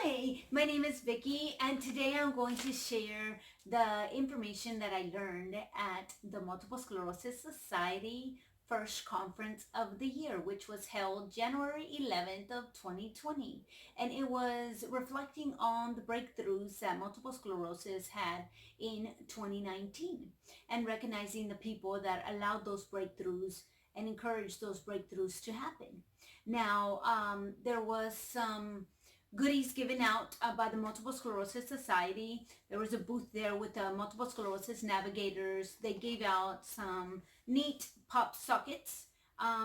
Hi, my name is Vicky, and today I'm going to share the information that I learned at the Multiple Sclerosis Society first conference of the year, which was held January 11th of 2020. And it was reflecting on the breakthroughs that multiple sclerosis had in 2019 and recognizing the people that allowed those breakthroughs and encouraged those breakthroughs to happen. Now, there was some goodies given out by the Multiple Sclerosis Society. There was a booth there with the Multiple Sclerosis Navigators. They gave out some neat pop sockets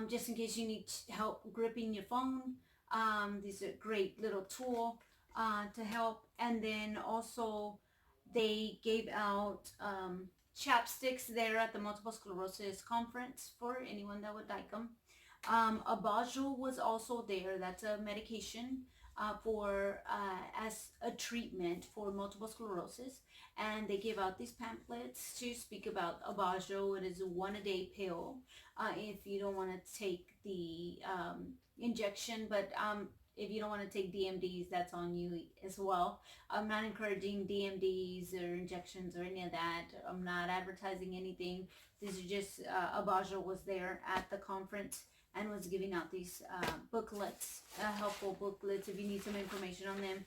just in case you need help gripping your phone. These are a great little tool to help. And then also they gave out chapsticks there at the Multiple Sclerosis Conference for anyone that would like them. Abajur was also there. That's a medication for as a treatment for multiple sclerosis, and they give out these pamphlets to speak about Abajur. It is a 1-a-day pill if you don't want to take the injection, but if you don't want to take DMDs, that's on you as well. I'm not encouraging DMDs or injections or any of that. I'm not advertising anything. These are just Abajur was there at the conference and was giving out these booklets, helpful booklets if you need some information on them.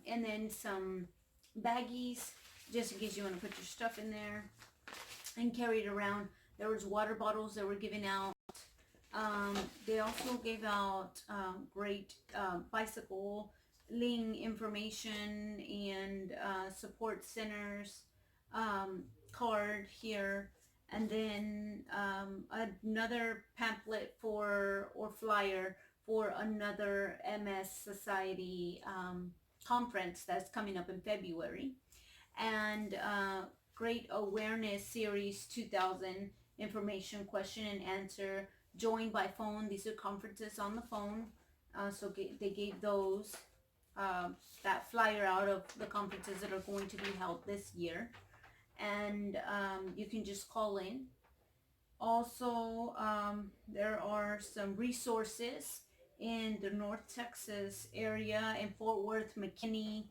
And then some baggies, just in case you want to put your stuff in there and carry it around. There was water bottles that were given out. They also gave out great bicycling information and support centers card here. And then another pamphlet or flyer for another MS Society conference that's coming up in February. And Great Awareness Series 2000 information question and answer, join by phone. These are conferences on the phone. So they gave those, that flyer out of the conferences that are going to be held this year. And you can just call in. Also, there are some resources in the North Texas area, in Fort Worth, McKinney.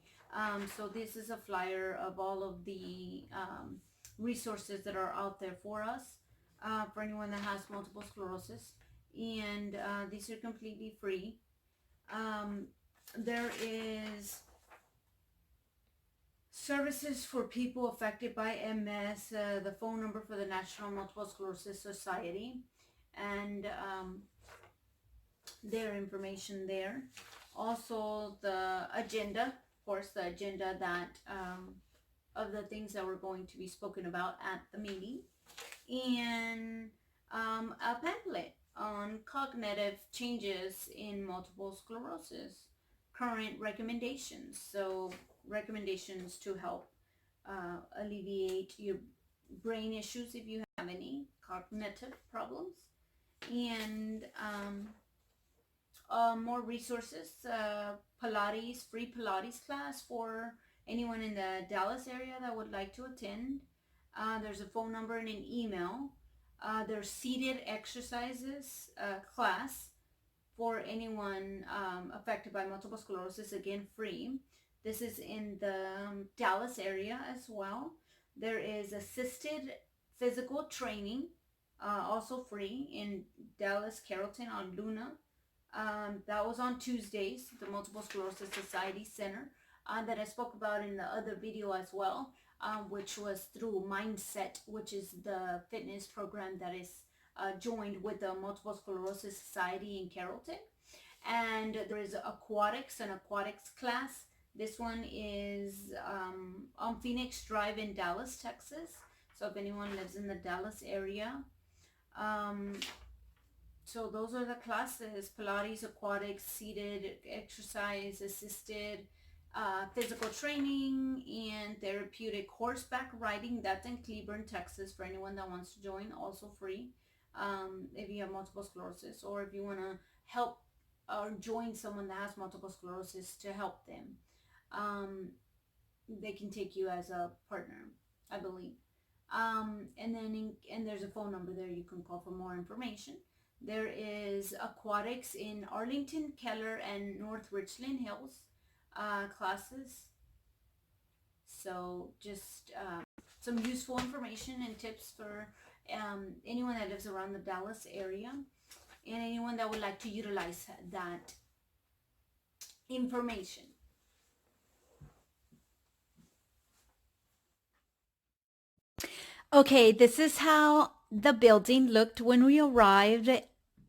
So this is a flyer of all of the resources that are out there for us, for anyone that has multiple sclerosis. And these are completely free. There is services for people affected by MS, the phone number for the National Multiple Sclerosis Society, and their information there. Also the agenda, of course, the agenda that of the things that were going to be spoken about at the meeting, and a pamphlet on cognitive changes in multiple sclerosis, current recommendations. So recommendations to help alleviate your brain issues if you have any cognitive problems, and more resources, Pilates, free Pilates class for anyone in the Dallas area that would like to attend. There's a phone number and an email. There's seated exercises class for anyone affected by multiple sclerosis, again free. This is in the Dallas area as well. There is assisted physical training, also free, in Dallas, Carrollton on Luna. That was on Tuesdays, the Multiple Sclerosis Society Center, that I spoke about in the other video as well, which was through Mindset, which is the fitness program that is joined with the Multiple Sclerosis Society in Carrollton. And there is an aquatics class. This one is on Phoenix Drive in Dallas, Texas. So if anyone lives in the Dallas area. So those are the classes: Pilates, aquatics, seated exercise, assisted physical training, and therapeutic horseback riding. That's in Cleburne, Texas, for anyone that wants to join, also free. If you have multiple sclerosis, or if you want to help or join someone that has multiple sclerosis to help them, they can take you as a partner, I believe. And then there's a phone number there you can call for more information. There is aquatics in Arlington, Keller, and North Richland Hills. classes. So just some useful information and tips for anyone that lives around the Dallas area and anyone that would like to utilize that information. Okay, this is how the building looked when we arrived.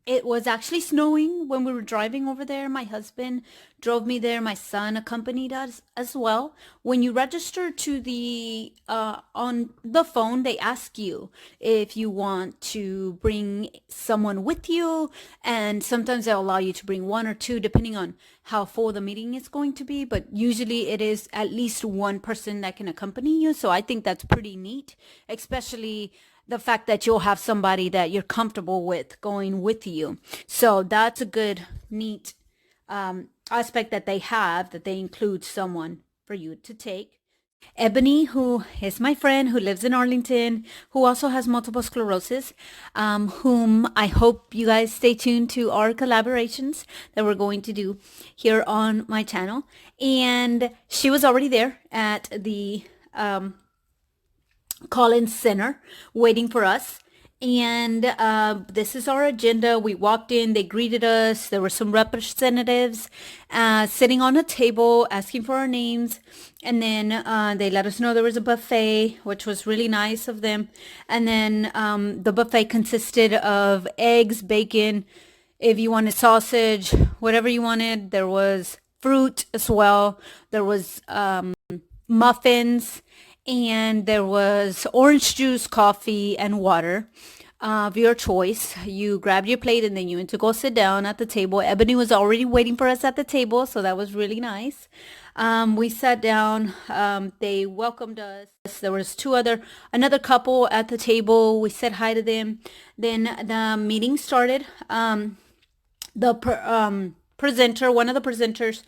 It was actually snowing when we were driving over there. My husband drove me there. My son accompanied us as well. When you register to the on the phone, they ask you if you want to bring someone with you, and sometimes they'll allow you to bring one or two depending on how full the meeting is going to be, but usually it is at least one person that can accompany you. So I think that's pretty neat, especially the fact that you'll have somebody that you're comfortable with going with you. So that's a good, neat aspect that they have, that they include someone for you to take. Ebony, who is my friend who lives in Arlington, who also has multiple sclerosis, whom I hope you guys stay tuned to our collaborations that we're going to do here on my channel. And she was already there at the Collins Center waiting for us. And this is our agenda. We walked in, they greeted us. There were some representatives sitting on a table asking for our names. And then they let us know there was a buffet, which was really nice of them. And then the buffet consisted of eggs, bacon, if you wanted sausage, whatever you wanted. There was fruit as well. There was muffins, and there was orange juice, coffee, and water of your choice. You grabbed your plate and then you went to go sit down at the table. Ebony was already waiting for us at the table, so that was really nice. We sat down. They welcomed us. There was another couple at the table. We said hi to them. Then the meeting started. Presenter, one of the presenters,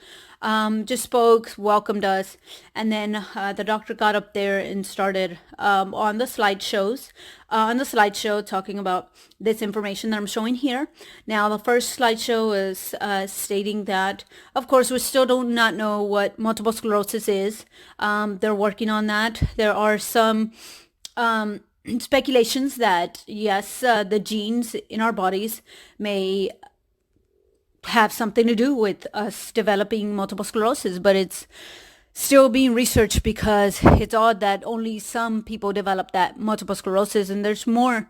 just spoke, welcomed us, and then the doctor got up there and started on the slideshow talking about this information that I'm showing here. Now, the first slideshow is stating that, of course, we still do not know what multiple sclerosis is. They're working on that. There are some speculations that, yes, the genes in our bodies may have something to do with us developing multiple sclerosis, but it's still being researched because it's odd that only some people develop that multiple sclerosis, and there's more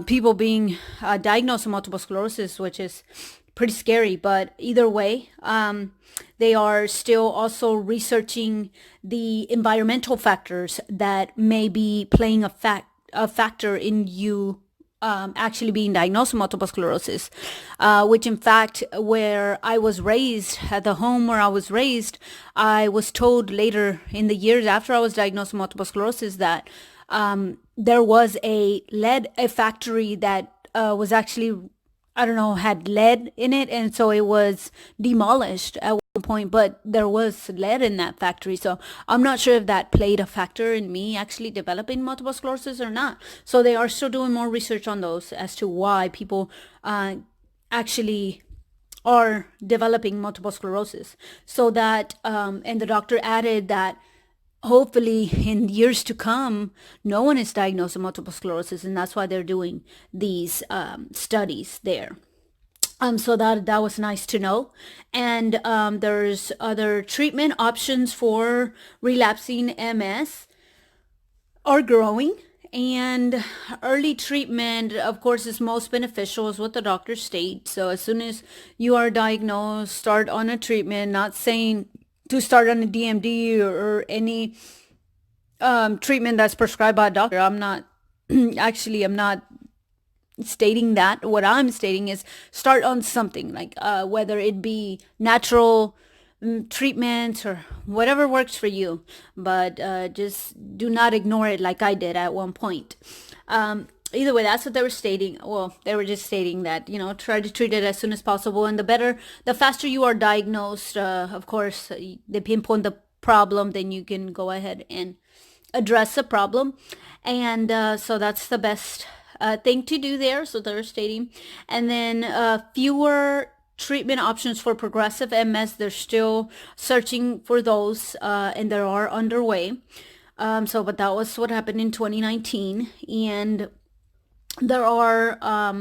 people being diagnosed with multiple sclerosis, which is pretty scary. But either way, they are still also researching the environmental factors that may be playing a factor in you actually being diagnosed with multiple sclerosis, which in fact, where I was raised, at the home where I was raised, I was told later in the years after I was diagnosed with multiple sclerosis that there was a factory that was actually, I don't know, had lead in it, and so it was demolished at one point, but there was lead in that factory. So I'm not sure if that played a factor in me actually developing multiple sclerosis or not. So they are still doing more research on those as to why people actually are developing multiple sclerosis. So that, and the doctor added that hopefully in years to come, no one is diagnosed with multiple sclerosis, and that's why they're doing these studies there. So that was nice to know. And there's other treatment options for relapsing MS are growing. And early treatment, of course, is most beneficial, is what the doctors state. So as soon as you are diagnosed, start on a treatment, not saying to start on a DMD or any treatment that's prescribed by a doctor. I'm not stating that. What I'm stating is start on something, like whether it be natural treatment or whatever works for you, but just do not ignore it like I did at one point. Either way, that's what they were stating. Well, they were just stating that, try to treat it as soon as possible. And the faster you are diagnosed, of course, they pinpoint the problem, then you can go ahead and address the problem. And so that's the best thing to do there. So they're stating. And then fewer treatment options for progressive MS. They're still searching for those, and they are underway. But that was what happened in 2019, and there are at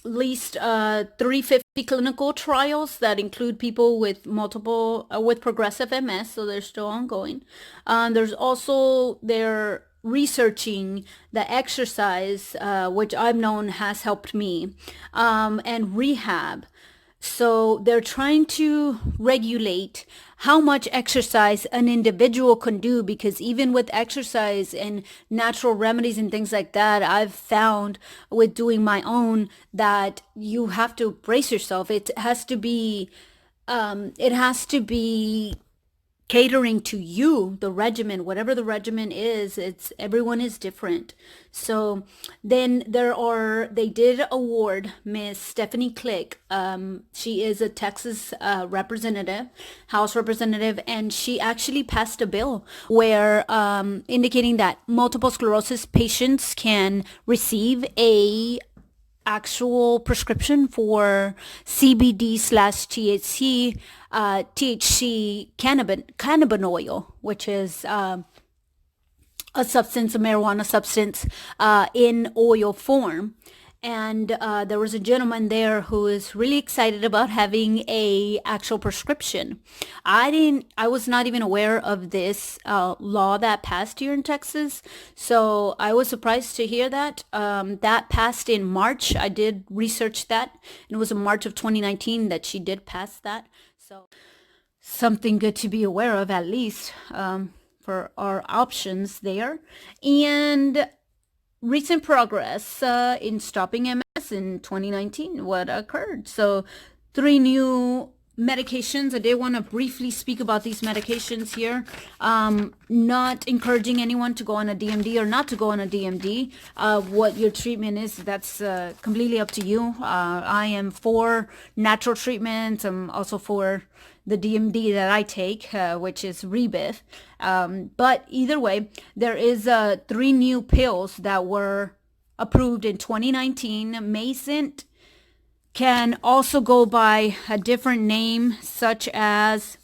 least 350 clinical trials that include people with with progressive MS, so they're still ongoing. There's also they're researching the exercise, which I've known has helped me, and rehab. So they're trying to regulate how much exercise an individual can do, because even with exercise and natural remedies and things like that, I've found with doing my own that you have to brace yourself. It has to be catering to you, the regimen, whatever the regimen is. It's everyone is different. So then they did award Miss Stephanie Click. She is a Texas representative, House representative, and she actually passed a bill where indicating that multiple sclerosis patients can receive a actual prescription for CBD slash THC cannabinoid, which is a substance, a marijuana substance, in oil form. And there was a gentleman there who is really excited about having a actual prescription. I was not even aware of this law that passed here in Texas, so I was surprised to hear that. That passed in March. I did research that, and it was in March of 2019 that she did pass that. So something good to be aware of, at least, for our options there. And recent progress in stopping MS in 2019, what occurred. So 3 new medications. I did want to briefly speak about these medications here. Not encouraging anyone to go on a DMD or not to go on a DMD. What your treatment is, that's completely up to you. I am for natural treatments. I'm also for the DMD that I take, which is Rebif. But either way, there is 3 new pills that were approved in 2019. Maycent can also go by a different name, such as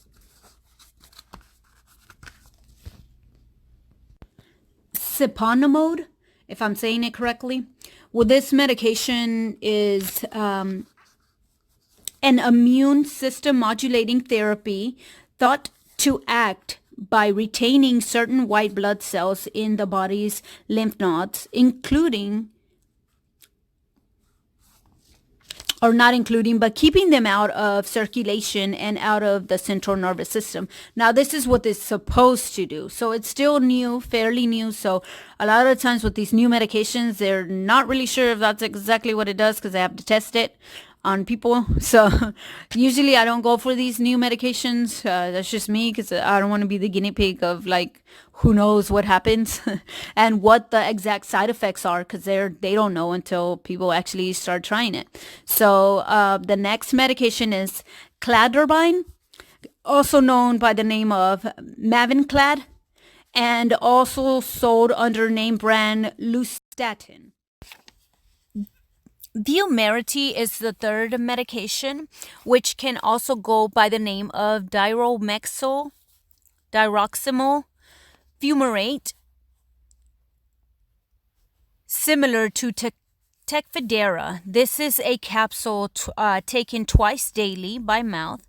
Siponimod, if I'm saying it correctly. Well, this medication is an immune system modulating therapy thought to act by retaining certain white blood cells in the body's lymph nodes, but keeping them out of circulation and out of the central nervous system. Now, this is what it's supposed to do. So it's still new, fairly new. So a lot of times with these new medications, they're not really sure if that's exactly what it does because they have to test it on people. So usually I don't go for these new medications. That's just me, because I don't want to be the guinea pig of who knows what happens and what the exact side effects are, because they don't know until people actually start trying it. So the next medication is Cladribine, also known by the name of Mavenclad, and also sold under name brand Lustatin. Vumerity is the third medication, which can also go by the name of diroximel fumarate, similar to Tecfidera. This is a capsule taken twice daily by mouth.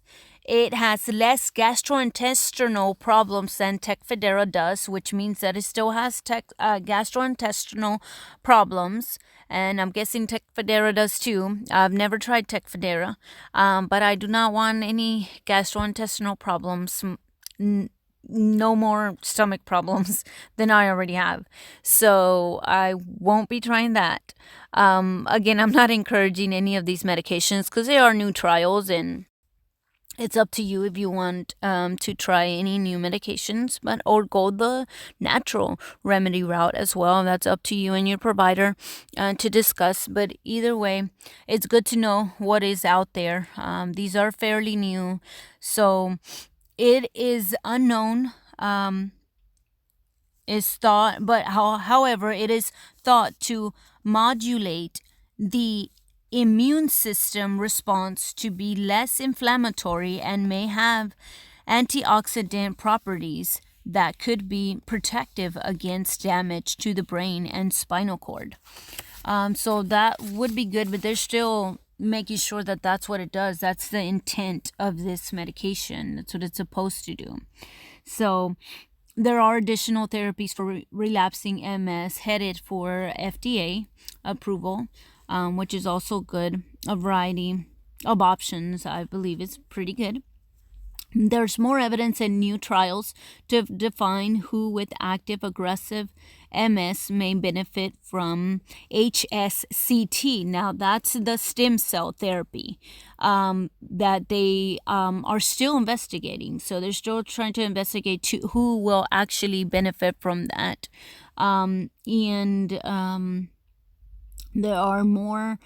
It has less gastrointestinal problems than Tecfidera does, which means that it still has gastrointestinal problems. And I'm guessing Tecfidera does too. I've never tried Tecfidera, but I do not want any gastrointestinal problems. No more stomach problems than I already have. So I won't be trying that. Again, I'm not encouraging any of these medications because they are new trials, and it's up to you if you want to try any new medications, or go the natural remedy route as well. That's up to you and your provider to discuss. But either way, it's good to know what is out there. These are fairly new, so it is unknown. However, it is thought to modulate the immune system response to be less inflammatory and may have antioxidant properties that could be protective against damage to the brain and spinal cord. So that would be good, but they're still making sure that that's what it does. That's the intent of this medication. That's what it's supposed to do. So there are additional therapies for relapsing MS headed for FDA approval, which is also good. A variety of options, I believe, is pretty good. There's more evidence in new trials to define who with active aggressive MS may benefit from HSCT. Now, that's the stem cell therapy that they are still investigating. So they're still trying to investigate who will actually benefit from that. There are more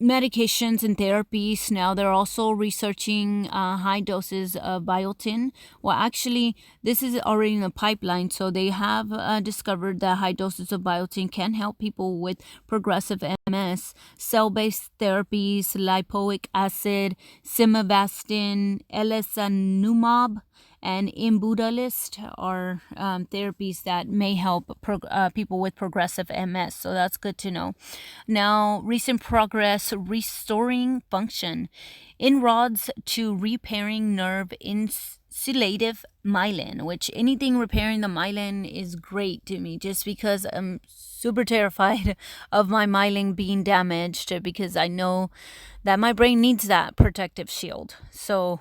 medications and therapies. Now they're also researching high doses of biotin. Well, actually, this is already in the pipeline. So they have discovered that high doses of biotin can help people with progressive MS. Cell-based therapies, lipoic acid, simvastatin, elsanumab, and Imbudalist are therapies that may help people with progressive MS. So that's good to know. Now, recent progress restoring function. Inroads to repairing nerve insulative myelin, which anything repairing the myelin is great to me, just because I'm super terrified of my myelin being damaged, because I know that my brain needs that protective shield. So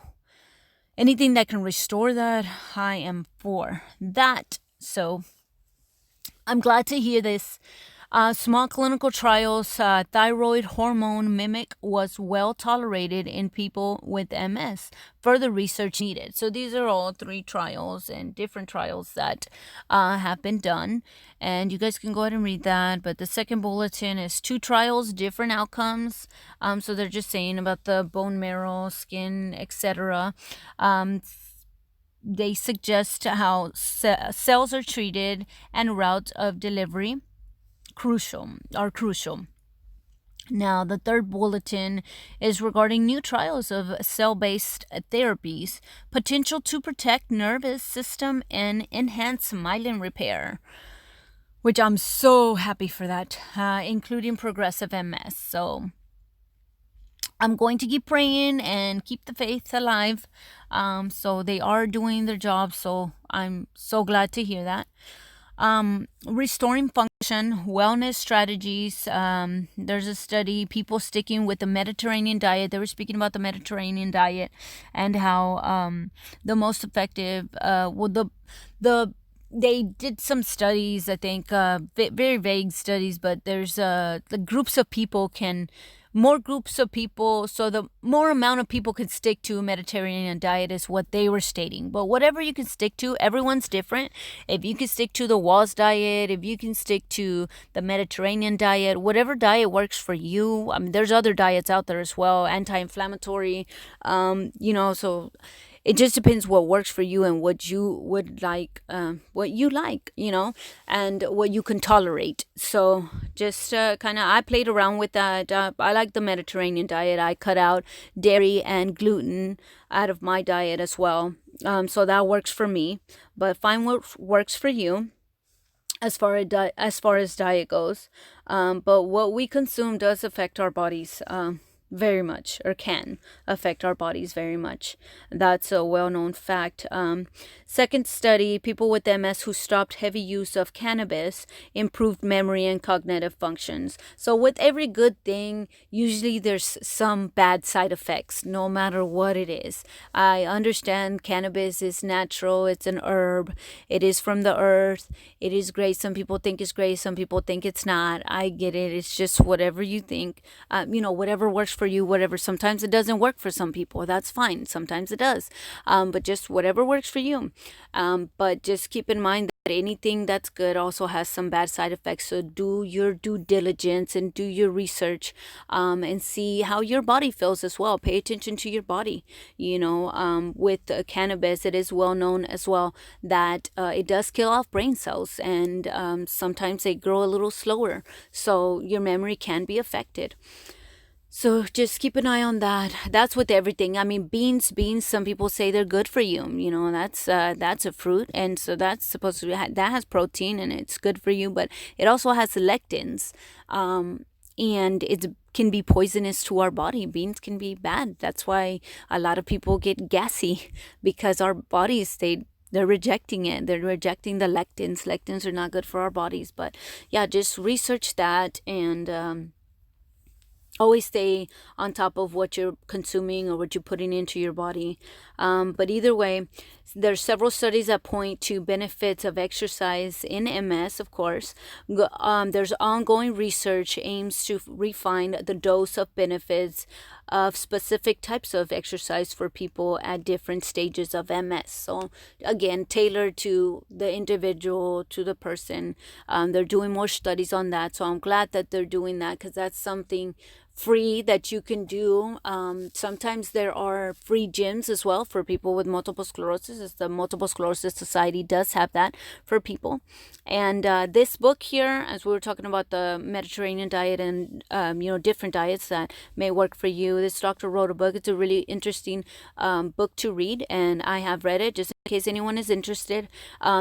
anything that can restore that, I am for that. So I'm glad to hear this. Small clinical trials, thyroid hormone mimic was well tolerated in people with MS. Further research needed. So these are all 3 trials and different trials that have been done. And you guys can go ahead and read that. But the second bulletin is 2 trials, different outcomes. So they're just saying about the bone marrow, skin, etc. They suggest how cells are treated and routes of delivery are crucial. Now, the third bulletin is regarding new trials of cell-based therapies, potential to protect nervous system and enhance myelin repair, which I'm so happy for that, including progressive MS. So I'm going to keep praying and keep the faith alive. So they are doing their job, so I'm so glad to hear that. Restoring function, wellness strategies. There's a study, people sticking with the Mediterranean diet. They were speaking about the Mediterranean diet and how the most effective, they did some studies, I think, very vague studies, but there's the groups of people more groups of people, so the more amount of people can stick to a Mediterranean diet is what they were stating. But whatever you can stick to, everyone's different. If you can stick to the WAS diet, if you can stick to the Mediterranean diet, whatever diet works for you. I mean, there's other diets out there as well, anti-inflammatory, so it just depends what works for you and what you would like, and what you can tolerate. So just I played around with that. I like the Mediterranean diet. I cut out dairy and gluten out of my diet as well. So that works for me. But find what works for you as far as diet goes. But what we consume does affect our bodies. Very much, or can affect our bodies very much. That's a well-known fact. Second study, people with MS who stopped heavy use of cannabis improved memory and cognitive functions. So with every good thing, usually there's some bad side effects, no matter what it is. I understand cannabis is natural, it's an herb, it is from the earth, it is great. Some people think it's great, some people think it's not. I get it. It's just whatever you think, whatever works for you, whatever. Sometimes it doesn't work for some people. That's fine. Sometimes it does. But just whatever works for you. But just keep in mind anything that's good also has some bad side effects. So do your due diligence and do your research, and see how your body feels as well. Pay attention to your body. With cannabis, it is well known as well that it does kill off brain cells, and sometimes they grow a little slower. So your memory can be affected. So just keep an eye on that. That's with everything. I mean, beans. Some people say they're good for you. That's a fruit, and so that's supposed to that has protein and it's good for you. But it also has lectins, and it can be poisonous to our body. Beans can be bad. That's why a lot of people get gassy because our bodies they're rejecting it. They're rejecting the lectins. Lectins are not good for our bodies. But yeah, just research that and always stay on top of what you're consuming or what you're putting into your body. But either way, there's several studies that point to benefits of exercise in MS, of course. There's ongoing research aims to refine the dose of benefits of specific types of exercise for people at different stages of MS. So again, tailored to the individual, to the person. They're doing more studies on that. So I'm glad that they're doing that because that's something free that you can do. Sometimes there are free gyms as well for people with multiple sclerosis. As the Multiple Sclerosis Society does have that for people. And this book here, as we were talking about the Mediterranean diet and different diets that may work for you, this doctor wrote a book. It's a really interesting book to read, and I have read it just in case anyone is interested.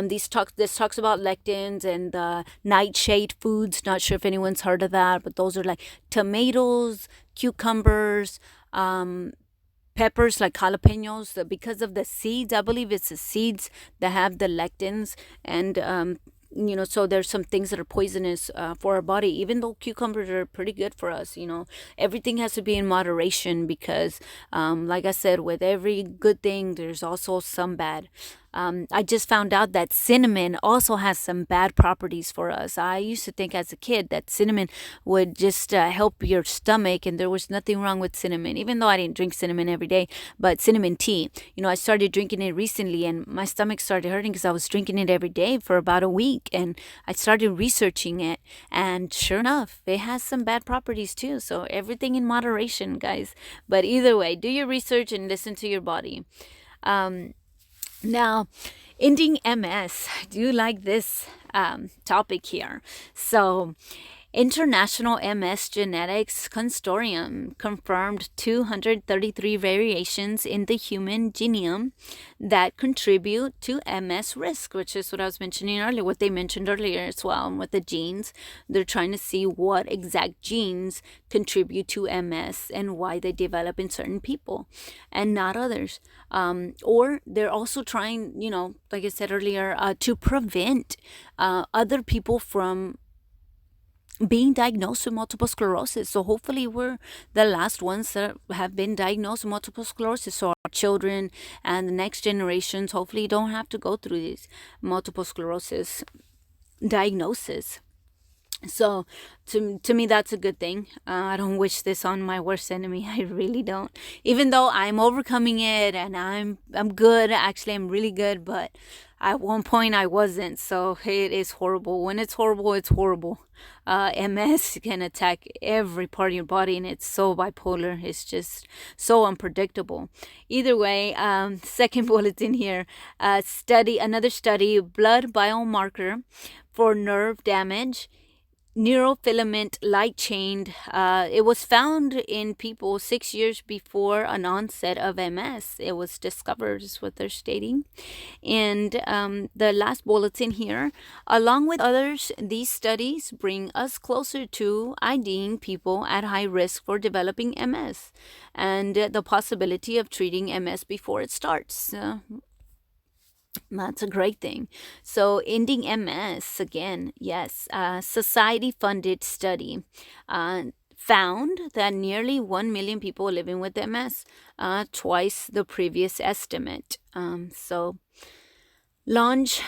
This talks about lectins and the nightshade foods. Not sure if anyone's heard of that, but those are like tomatoes, cucumbers, peppers like jalapenos, because of the seeds. I believe it's the seeds that have the lectins, and so there's some things that are poisonous for our body, even though cucumbers are pretty good for us. Everything has to be in moderation because like I said, with every good thing there's also some bad. I just found out that cinnamon also has some bad properties for us. I used to think as a kid that cinnamon would just help your stomach, and there was nothing wrong with cinnamon, even though I didn't drink cinnamon every day. But cinnamon tea, I started drinking it recently, and my stomach started hurting because I was drinking it every day for about a week. And I started researching it, and sure enough, it has some bad properties too. So everything in moderation, guys. But either way, do your research and listen to your body. Now, ending MS. Do you like this topic here? So, International MS Genetics Consortium confirmed 233 variations in the human genome that contribute to MS risk, which is what I was mentioning earlier, what they mentioned earlier as well with the genes. They're trying to see what exact genes contribute to MS and why they develop in certain people and not others. Or they're also trying, like I said earlier, to prevent other people from being diagnosed with multiple sclerosis. So hopefully we're the last ones that have been diagnosed with multiple sclerosis. So our children and the next generations hopefully don't have to go through these multiple sclerosis diagnosis. So to me, that's a good thing. I don't wish this on my worst enemy. I really don't. Even though I'm overcoming it and I'm good. Actually, I'm really good. But at one point I wasn't. So it is horrible. When it's horrible, it's horrible. MS can attack every part of your body, and it's so bipolar. It's just so unpredictable. Either way, second bulletin here. Another study, blood biomarker for nerve damage, neurofilament light chain. It was found in people 6 years before an onset of MS. It was discovered, is what they're stating. And the last bulletin here, along with others, these studies bring us closer to IDing people at high risk for developing MS and the possibility of treating MS before it starts. That's a great thing. So ending MS, again, yes, society-funded study found that nearly 1 million people living with MS, twice the previous estimate. So launch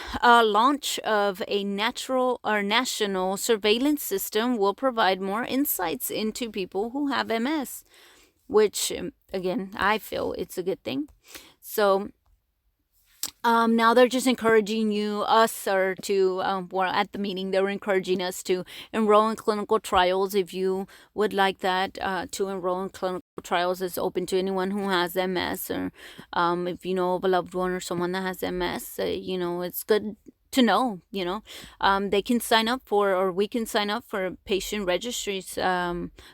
of a national surveillance system will provide more insights into people who have MS, which, again, I feel it's a good thing. So Now they're just encouraging us, or to, well, at the meeting, they were encouraging us to enroll in clinical trials. If you would like that, to enroll in clinical trials, is open to anyone who has MS, or if you know of a loved one or someone that has MS, it's good to know, they can sign up for, or we can sign up for patient registries,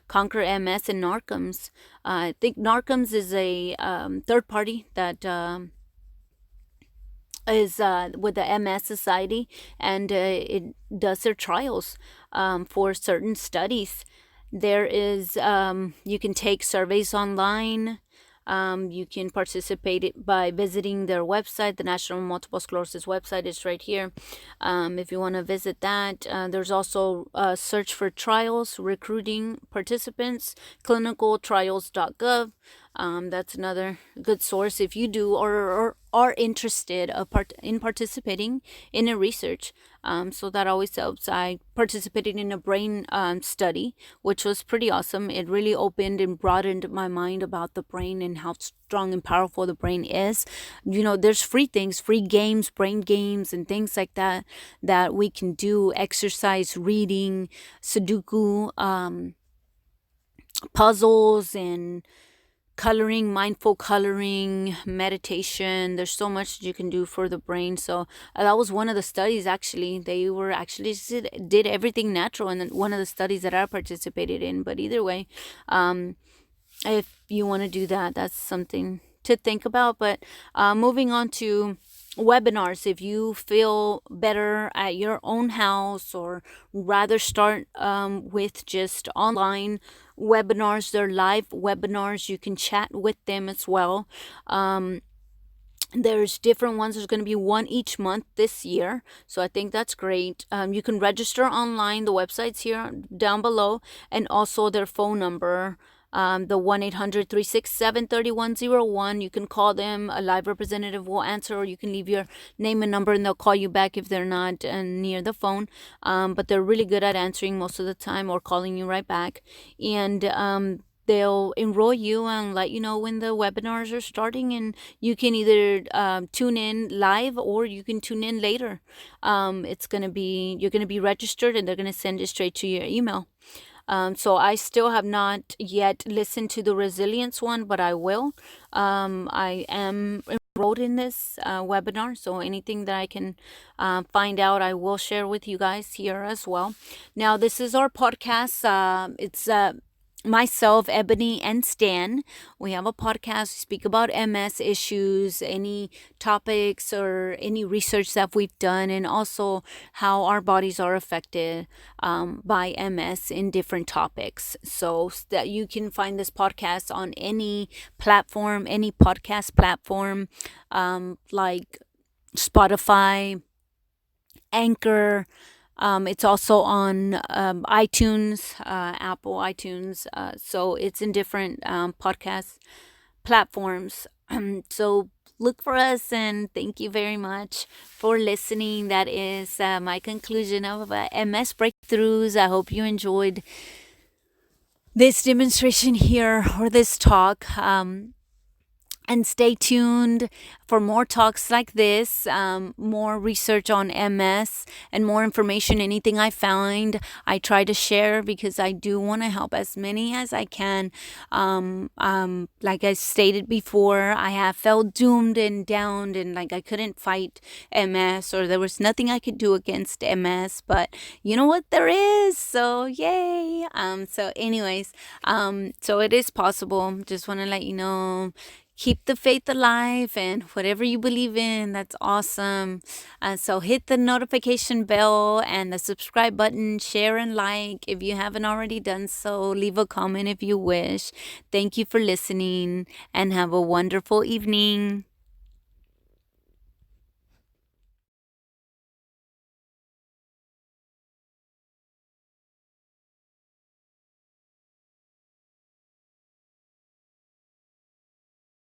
Conquer MS and NARCMS. I think NARCMS is a third party that is with the MS Society, and it does their trials for certain studies. There is, you can take surveys online. You can participate by visiting their website. The National Multiple Sclerosis website is right here. If you want to visit that, there's also search for trials, recruiting participants, clinicaltrials.gov. That's another good source if you do, or are interested in participating in a research. So that always helps. I participated in a brain study, which was pretty awesome. It really opened and broadened my mind about the brain and how strong and powerful the brain is. There's free things, free games, brain games, and things like that that we can do. Exercise, reading, Sudoku, puzzles, and coloring, mindful coloring, meditation. There's so much you can do for the brain. So that was one of the studies. Actually, they were actually did everything natural, and one of the studies that I participated in. But either way, if you want to do that, that's something to think about. But moving on to webinars, if you feel better at your own house, or rather start with just online webinars, they're live webinars. You can chat with them as well. There's different ones. There's going to be one each month this year, so I think that's great. You can register online. The website's here down below, and also their phone number, the 1-800-367-3101. You can call them. A live representative will answer, or you can leave your name and number and they'll call you back if they're not near the phone. But they're really good at answering most of the time, or calling you right back. And they'll enroll you and let you know when the webinars are starting, and you can either tune in live, or you can tune in later. You're going to be registered, and they're going to send it straight to your email. So I still have not yet listened to the resilience one, but I will. I am enrolled in this webinar, so anything that I can find out, I will share with you guys here as well. Now, this is our podcast. It's myself, Ebony, and Stan. We have a podcast. We speak about MS issues, any topics, or any research that we've done, and also how our bodies are affected by MS in different topics. So that you can find this podcast on any platform, any podcast platform, like Spotify, Anchor. It's also on iTunes, Apple iTunes. So it's in different podcast platforms. So look for us, and thank you very much for listening. That is my conclusion of MS Breakthroughs. I hope you enjoyed this demonstration here, or this talk. And stay tuned for more talks like this, more research on MS, and more information. Anything I find, I try to share, because I do want to help as many as I can. Like I stated before, I have felt doomed and downed, and like I couldn't fight MS, or there was nothing I could do against MS. But you know what? There is. So yay. So anyways, so it is possible. Just want to let you know. Keep the faith alive, and whatever you believe in, that's awesome. So hit the notification bell and the subscribe button, share and like if you haven't already done so. Leave a comment if you wish. Thank you for listening, and have a wonderful evening.